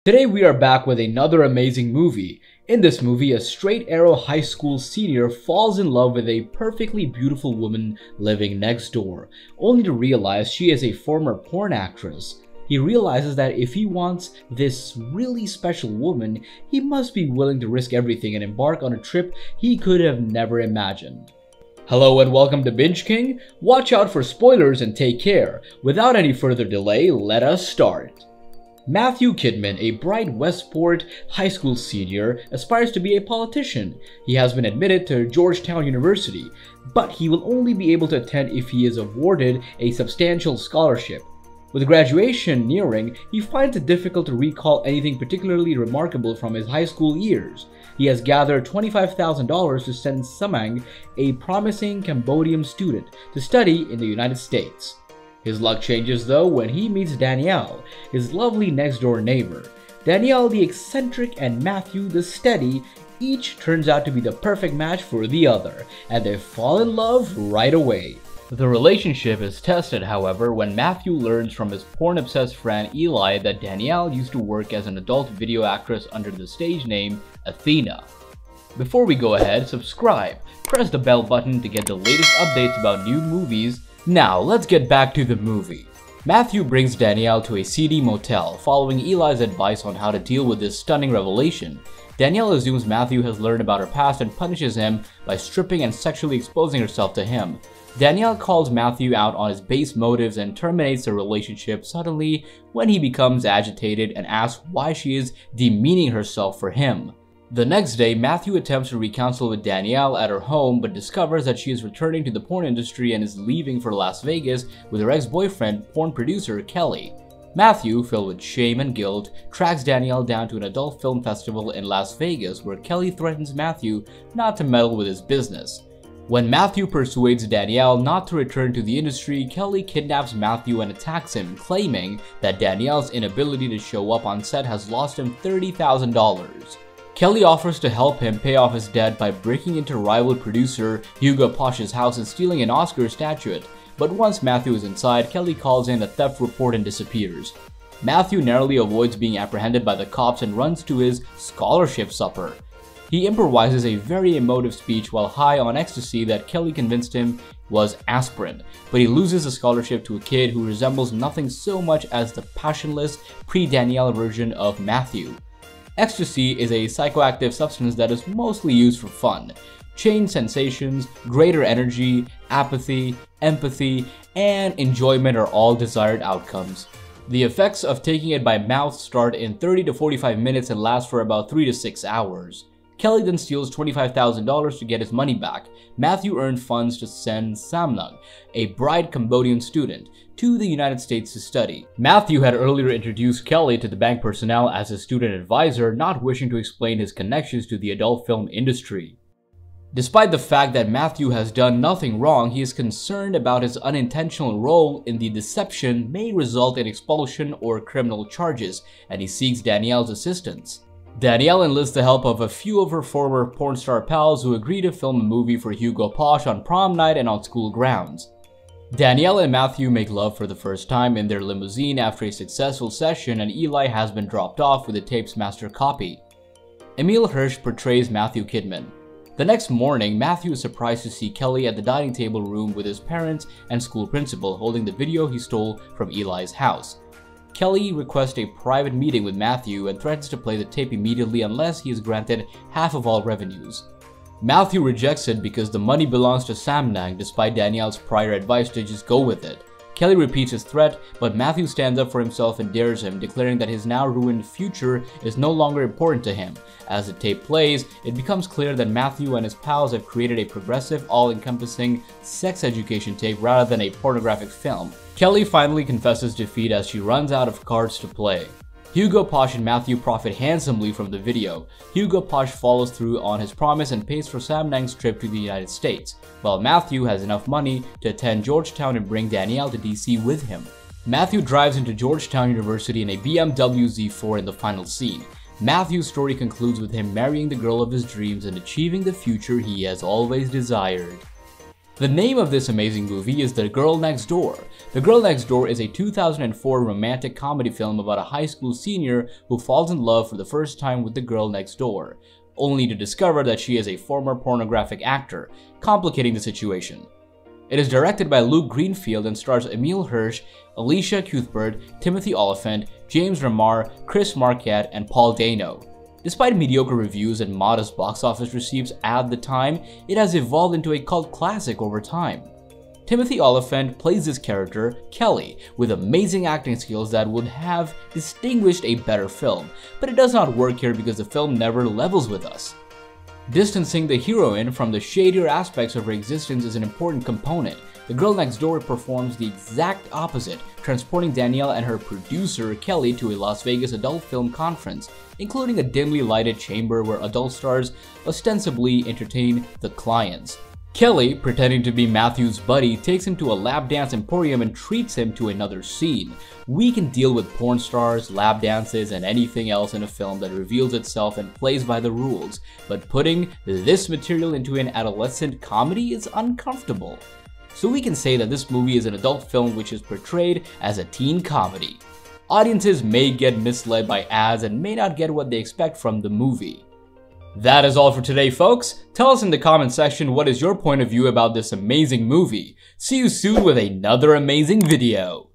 Today we are back with another amazing movie. In this movie, a straight arrow high school senior falls in love with a perfectly beautiful woman living next door, only to realize she is a former porn actress. He realizes that if he wants this really special woman, he must be willing to risk everything and embark on a trip he could have never imagined. Hello and welcome to Binge King. Watch out for spoilers and take care. Without any further delay, let us start. Matthew Kidman, a bright Westport high school senior, aspires to be a politician. He has been admitted to Georgetown University, but he will only be able to attend if he is awarded a substantial scholarship. With graduation nearing, he finds it difficult to recall anything particularly remarkable from his high school years. He has gathered $25,000 to send Samang, a promising Cambodian student, to study in the United States. His luck changes though when he meets Danielle, his lovely next-door neighbor. Danielle the eccentric and Matthew the steady, each turns out to be the perfect match for the other, and they fall in love right away. The relationship is tested, however, when Matthew learns from his porn-obsessed friend Eli that Danielle used to work as an adult video actress under the stage name Athena. Before we go ahead, subscribe, press the bell button to get the latest updates about new movies. Now, let's get back to the movie. Matthew brings Danielle to a seedy motel, following Eli's advice on how to deal with this stunning revelation. Danielle assumes Matthew has learned about her past and punishes him by stripping and sexually exposing herself to him. Danielle calls Matthew out on his base motives and terminates the relationship suddenly when he becomes agitated and asks why she is demeaning herself for him. The next day, Matthew attempts to reconcile with Danielle at her home but discovers that she is returning to the porn industry and is leaving for Las Vegas with her ex-boyfriend, porn producer Kelly. Matthew, filled with shame and guilt, tracks Danielle down to an adult film festival in Las Vegas where Kelly threatens Matthew not to meddle with his business. When Matthew persuades Danielle not to return to the industry, Kelly kidnaps Matthew and attacks him, claiming that Danielle's inability to show up on set has lost him $30,000. Kelly offers to help him pay off his debt by breaking into rival producer Hugo Posh's house and stealing an Oscar statuette, but once Matthew is inside, Kelly calls in a theft report and disappears. Matthew narrowly avoids being apprehended by the cops and runs to his scholarship supper. He improvises a very emotive speech while high on ecstasy that Kelly convinced him was aspirin, but he loses the scholarship to a kid who resembles nothing so much as the passionless pre-Danielle version of Matthew. Ecstasy is a psychoactive substance that is mostly used for fun. Change sensations, greater energy, apathy, empathy, and enjoyment are all desired outcomes. The effects of taking it by mouth start in 30 to 45 minutes and last for about 3 to 6 hours. Kelly then steals $25,000 to get his money back. Matthew earned funds to send Samnang, a bright Cambodian student, to the United States to study. Matthew had earlier introduced Kelly to the bank personnel as his student advisor, not wishing to explain his connections to the adult film industry. Despite the fact that Matthew has done nothing wrong, he is concerned about his unintentional role in the deception may result in expulsion or criminal charges, and he seeks Danielle's assistance. Danielle enlists the help of a few of her former porn star pals who agree to film a movie for Hugo Posh on prom night and on school grounds. Danielle and Matthew make love for the first time in their limousine after a successful session, and Eli has been dropped off with the tape's master copy. Emile Hirsch portrays Matthew Kidman. The next morning, Matthew is surprised to see Kelly at the dining table room with his parents and school principal holding the video he stole from Eli's house. Kelly requests a private meeting with Matthew and threatens to play the tape immediately unless he is granted half of all revenues. Matthew rejects it because the money belongs to Samnang despite Danielle's prior advice to just go with it. Kelly repeats his threat, but Matthew stands up for himself and dares him, declaring that his now ruined future is no longer important to him. As the tape plays, it becomes clear that Matthew and his pals have created a progressive, all-encompassing sex education tape rather than a pornographic film. Kelly finally confesses defeat as she runs out of cards to play. Hugo Posh and Matthew profit handsomely from the video. Hugo Posh follows through on his promise and pays for Samnang's trip to the United States, while Matthew has enough money to attend Georgetown and bring Danielle to DC with him. Matthew drives into Georgetown University in a BMW Z4 in the final scene. Matthew's story concludes with him marrying the girl of his dreams and achieving the future he has always desired. The name of this amazing movie is The Girl Next Door. The Girl Next Door is a 2004 romantic comedy film about a high school senior who falls in love for the first time with the girl next door, only to discover that she is a former pornographic actor, complicating the situation. It is directed by Luke Greenfield and stars Emile Hirsch, Alicia Cuthbert, Timothy Olyphant, James Remar, Chris Marquardt, and Paul Dano. Despite mediocre reviews and modest box office receipts at the time, it has evolved into a cult classic over time. Timothy Olyphant plays this character, Kelly, with amazing acting skills that would have distinguished a better film, but it does not work here because the film never levels with us. Distancing the heroine from the shadier aspects of her existence is an important component. The Girl Next Door performs the exact opposite, transporting Danielle and her producer, Kelly, to a Las Vegas adult film conference, including a dimly lighted chamber where adult stars ostensibly entertain the clients. Kelly, pretending to be Matthew's buddy, takes him to a lap dance emporium and treats him to another scene. We can deal with porn stars, lap dances, and anything else in a film that reveals itself and plays by the rules, but putting this material into an adolescent comedy is uncomfortable. So we can say that this movie is an adult film which is portrayed as a teen comedy. Audiences may get misled by ads and may not get what they expect from the movie. That is all for today, folks. Tell us in the comment section what is your point of view about this amazing movie. See you soon with another amazing video.